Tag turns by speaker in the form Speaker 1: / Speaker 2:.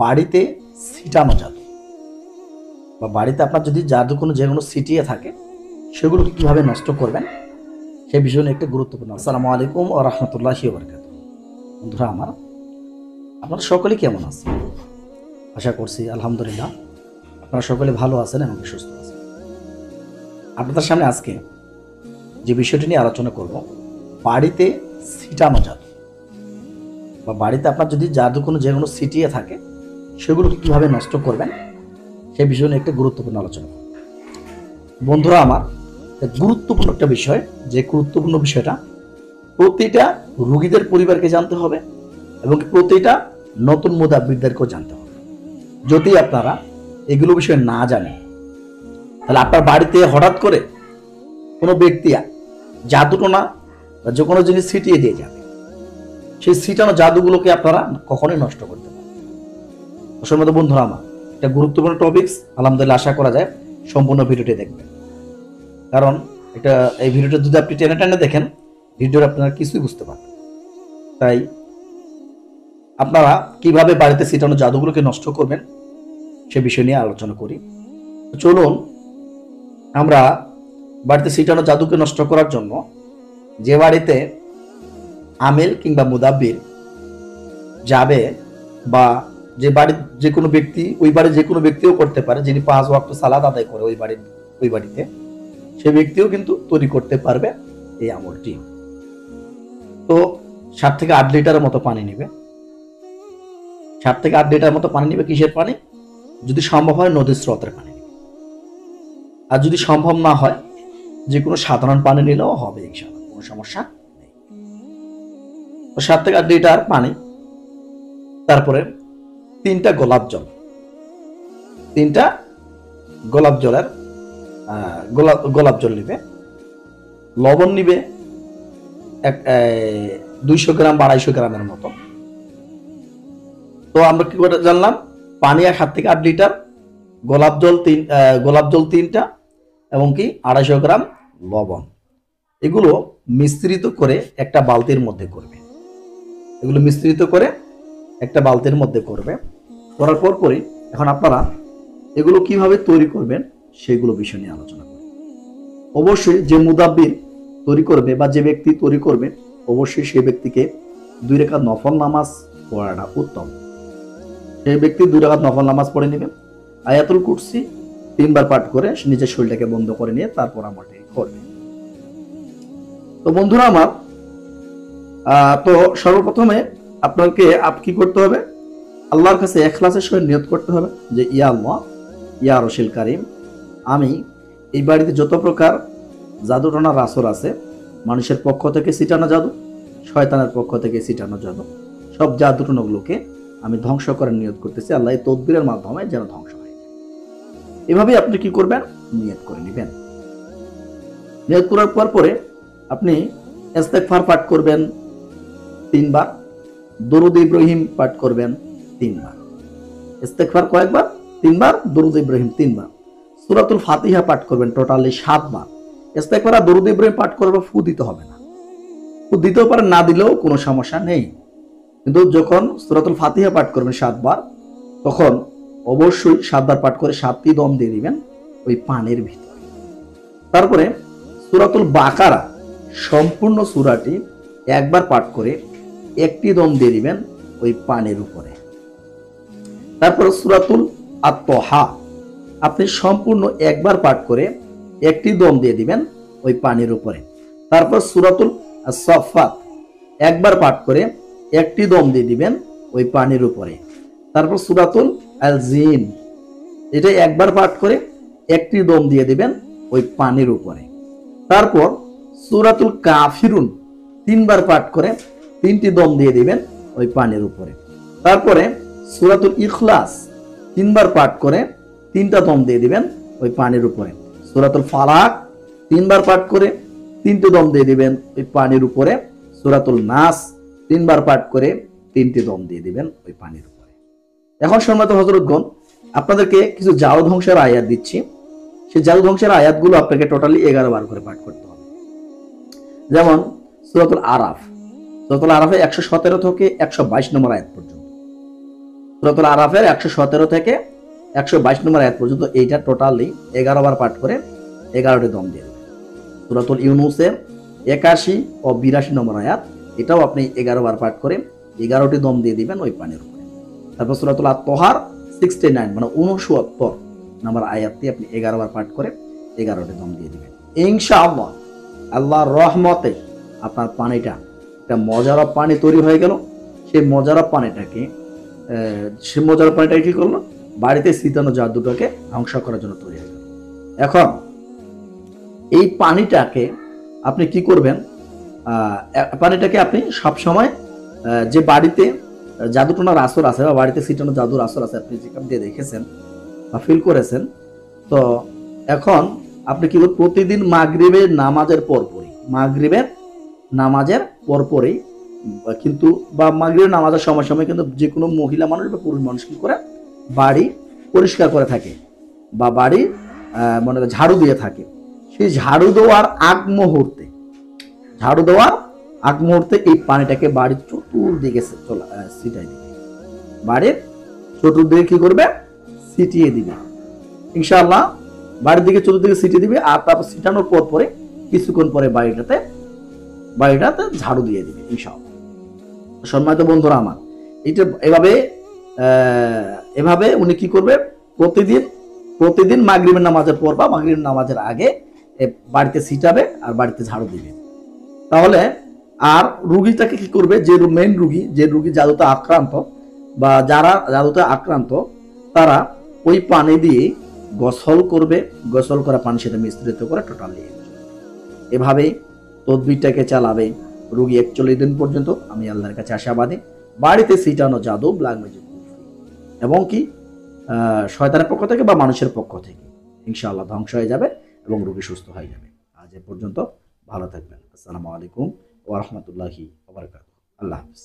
Speaker 1: বাড়িতে ছিটানো জাদু বা বাড়িতে আপনার যদি জাদু যে কোনো ছিটিয়ে থাকে সেগুলোকে কিভাবে নষ্ট করবেন সে বিষয়ে একটা গুরুত্বপূর্ণ। আসসালামু আলাইকুম ওয়া রাহমাতুল্লাহি ওয়া বারাকাতুহু। বন্ধুরা আমার, আপনারা সকলে কেমন আছেন? আশা করছি আলহামদুলিল্লাহ আপনারা সকলে ভালো আছেন এবং সুস্থ আছেন। আপনাদের সামনে আজকে যে বিষয়টি নিয়ে আলোচনা করব, বাড়িতে ছিটানো জাদু বা বাড়িতে আপনার যদি জাদু যে কোনো ছিটিয়ে থাকে সেগুলোকে কিভাবে নষ্ট করবেন সে বিষয়ে নিয়ে একটা গুরুত্বপূর্ণ আলোচনা। বন্ধুরা আমার, গুরুত্বপূর্ণ একটা বিষয়, যে গুরুত্বপূর্ণ বিষয়টা প্রতিটা রোগীদের পরিবারকে জানতে হবে এবং প্রতিটা নতুন মুদাব্বিরদেরকেও জানতে হবে। যদি আপনারা এগুলো বিষয়ে না জানেন তাহলে আপনার বাড়িতে হঠাৎ করে কোনো ব্যক্তি জাদুটোনা বা যে কোনো জিনিস ছিটিয়ে দিয়ে যাবে, সেই ছিটানো জাদুগুলোকে আপনারা কখনোই নষ্ট করতে পারেন। অসম্মত বন্ধুরা আমার, এটা গুরুত্বপূর্ণ টপিকস। আলহামদুলিল্লাহ আশা করা যায় সম্পূর্ণ ভিডিওটি দেখবেন, কারণ এটা এই ভিডিওটা যদি আপনি টেনে টেনে দেখেন ভিডিওর আপনারা কিছুই বুঝতে পারবেন। তাই আপনারা কিভাবে বাড়িতে ছিটানো জাদুগুলোকে নষ্ট করবেন সে বিষয় নিয়ে আলোচনা করি। চলুন আমরা বাড়িতে ছিটানো জাদুকে নষ্ট করার জন্য যে বাড়িতে আমেল কিংবা মুদাব্বির যাবে বা যে বাড়ির যে কোনো ব্যক্তি, ওই বাড়ির যে কোনো ব্যক্তিও করতে পারে, যিনি 5 ওয়াক্ত সালাত আদায় করে ওই বাড়িতে, সে ব্যক্তিও কিন্তু তৈরি করতে পারবে এই আমলটি। তো 7 থেকে 8 লিটারের মতো পানি নেবে। 7 থেকে 8 লিটার মতো পানি নেবে। কিসের পানি? যদি সম্ভব হয় নদীর স্রোতের পানি নেবে, আর যদি সম্ভব না হয় যে কোনো সাধারণ পানি নিলেও হবে, ইনশাআল্লাহ কোনো সমস্যা নেই। তো 7 থেকে 8 লিটার পানি, তারপরে 3টা গোলাপ জল, 3টা গোলাপ জলের গোলাপ জল নিবে, লবণ নিবে 200 গ্রাম বা 250 গ্রামের মতো। তো আমরা কি করে জানলাম? পানি 7 থেকে 8 লিটার, গোলাপ জল 3টা এবং কি 250 গ্রাম লবণ, এগুলো মিশ্রিত করে একটা বালতির মধ্যে করবে। এগুলো মিশ্রিত করে একটা বালতির মধ্যে করবে। করার পরই এখন আপনারা এগুলো কিভাবে তৈরি করবেন সেগুলো বিষয় নিয়ে আলোচনা করবেন। অবশ্যই যে মুদাব্বির তৈরি করবে বা যে ব্যক্তি তৈরি করবে, অবশ্যই সেই ব্যক্তিকে 2 রাকাত নফল নামাজ পড়াটা উত্তম। সেই ব্যক্তি 2 রাকাত নফল নামাজ পড়ে নেবেন, আয়াতুল কুরসি 3 বার পাঠ করে নিজের শরীরটাকে বন্ধ করে নিয়ে তারপর আমলটি করবে। তো বন্ধুরা আমার, তো সর্বপ্রথমে আপনাকে কি করতে হবে? আল্লাহর কাছে ইখলাসের সহিত নিয়ত করতে হবে যে ইয়া আল্লাহ, ইয়া রশিল কারিম, আমি এই বাড়িতে যত প্রকার জাদুটনা রাসর আছে, মানুষের পক্ষ থেকে ছিটানো জাদু, শয়তানের পক্ষ থেকে ছিটানো জাদু, সব জাদুটনাগুলোকে আমি ধ্বংস করার নিয়ত করতেছি। আল্লাহ এই তদবিরের মাধ্যমে যেন ধ্বংস হয়। এভাবেই আপনি কি করবেন? নিয়ত করে নেবেন। নিয়ত করার পরে আপনি ইস্তেগফার পাঠ করবেন 3 বার, দরুদ ইব্রাহিম পাঠ করবেন 3 বার। ইস্তেগফার কয়েকবার? 3 বার, দরুদ ইব্রাহিম 3 বার। সূরাতুল ফাতিহা পাঠ করবেন টোটালি 7 বার। ইস্তেগফার আর দরুদ ইব্রাহিম পাঠ করবে, ফু দিতে হবে না। ফু দিতেও পারেন, না দিলেও কোনো সমস্যা নেই। কিন্তু যখন সূরাতুল ফাতিহা পাঠ করবেন 7 বার, তখন অবশ্যই 7 বার পাঠ করে 7টি দম দিয়ে দিবেন ওই পানির ভিতরে। তারপরে সূরাতুল বাকারা সম্পূর্ণ সূরাটি একবার পাঠ করে 1টি দম দিয়ে দিবেন ওই পানির উপরে। তারপর সূরাতুল আত-তাহা আপনি সম্পূর্ণ একবার পাঠ করে 1টি দম দিয়ে দিবেন ওই পানির উপরে। তারপর সূরাতুল আস-সাফফাত একবার পাঠ করে 1টি দম দিয়ে দিবেন ওই পানির উপরে। তারপর সূরাতুল আল-জিন, এটা একবার পাঠ করে 1টি দম দিয়ে দিবেন ওই পানির উপরে। তারপর সূরাতুল কাফিরুন 3 বার পাঠ করে 3টি দম দিয়ে দিবেন ওই পানির উপরে। তারপরে সূরাতুল ইখলাস 3 বার পাঠ করে 3টা দম দিয়ে দিবেন ওই পানির উপরে। সূরাতুল ফালাক 3 বার পাঠ করে 3টি দম দিয়ে দিবেন ওই পানির উপরে। সূরাতুল নাস 3 বার পাঠ করে 3টি দম দিয়ে দিবেন ওই পানির উপরে। এখন সম্মানিত হযরতগণ, আপনাদেরকে কিছু জাদু ধ্বংসের আয়াত দিচ্ছি। সেই জাদু ধ্বংসের আয়াতগুলো আপনাকে টোটালি 11 বার করে পাঠ করতে হবে। যেমন সূরাতুল আরাফে 117 থেকে 122 নম্বর আয়াত পর্যন্ত। সূরাতুল আরাফের 117 থেকে 122 নম্বর আয়াত পর্যন্ত এইটা টোটালি 11 বার পাঠ করে 11টি দম দিয়ে দেবেন। সূরাতুল ইউনূসের 81 ও 82 নম্বর আয়াত, এটাও আপনি 11 বার পাঠ করে 11টি দম দিয়ে দিবেন ওই পানির উপরে। তারপর সূরাতুল আত-তাহার 69 মানে 69 নম্বর আয়াতটি আপনি 11 বার পাঠ করে 11টি দম দিয়ে দিবেন। ইনশাআল্লাহ আল্লাহর রহমতে আপনার পানিটা একটা মজার পানি তৈরি হয়ে গেল। সেই মজার পানিটাকে কি করলো, বাড়িতে ছিটানো জাদুটাকে ধ্বংস করার জন্য তৈরি হয়ে গেল। এখন এই পানিটাকে আপনি কি করবেন, পানিটাকে আপনি সবসময় যে বাড়িতে জাদুটোনার আসর আছে বা বাড়িতে ছিটানো জাদুর আসর আছে আপনি যেখান দিয়ে দেখেছেন বা ফিল করেছেন, তো এখন আপনি কি করবেন, প্রতিদিন মাগরিবের নামাজের পরপরই কিন্তু বা মাগরিবের নামাজের সময় কিন্তু যে কোনো মহিলা মানুষ বা পুরুষ মানুষ কি করে বাড়ি পরিষ্কার করে থাকে বা বাড়ি মনে করে ঝাড়ু দিয়ে থাকে। সেই ঝাড়ু দেওয়ার আগ মুহূর্তে এই পানিটাকে বাড়ির চতুর্দিকে ছিটাই দিবে। বাড়ির চতুর্দিকে কি করবে, ছিটিয়ে দিবে। ইনশাআল্লাহ বাড়ির দিকে চতুর্দিকে ছিটিয়ে দিবে। আর তারপর ছিটানোর পরে কিছুক্ষণ পরে বাড়িটাতে ঝাড়ু দিয়ে দিবে ইনশাআল্লাহ। সম্মানিত বন্ধুরা আমার, এটা এভাবে উনি কি করবে, প্রতিদিন মাগরিবের নামাজের পর বা মাগরিবের নামাজের আগে বাড়িতে ছিটাবে আর বাড়িতে ঝাড়ু দিবে। তাহলে আর রুগীটাকে কি করবে, যে রুগী জাদুতে আক্রান্ত বা যারা জাদুতে আক্রান্ত তারা ওই পানি দিয়ে গোসল করবে, গোসল করা পানি সেটা মিশ্রিত করে টোটালি এভাবে তদবিরটাকে চালাবে রুগী 41 দিন পর্যন্ত। আমি আল্লাহর কাছে আশাবাদী বাড়িতে ছিটানো জাদু, ব্ল্যাক ম্যাজিক এবং কি শয়তানের পক্ষ থেকে বা মানুষের পক্ষ থেকে ইনশাআল্লাহ ধ্বংস হয়ে যাবে এবং রোগী সুস্থ হয়ে যাবে। আজ এ পর্যন্ত, ভালো থাকবেন। আসসালামু আলাইকুম ওয়া রাহমাতুল্লাহি ওয়া বারাকাতুহু। আল্লাহ হাফেজ।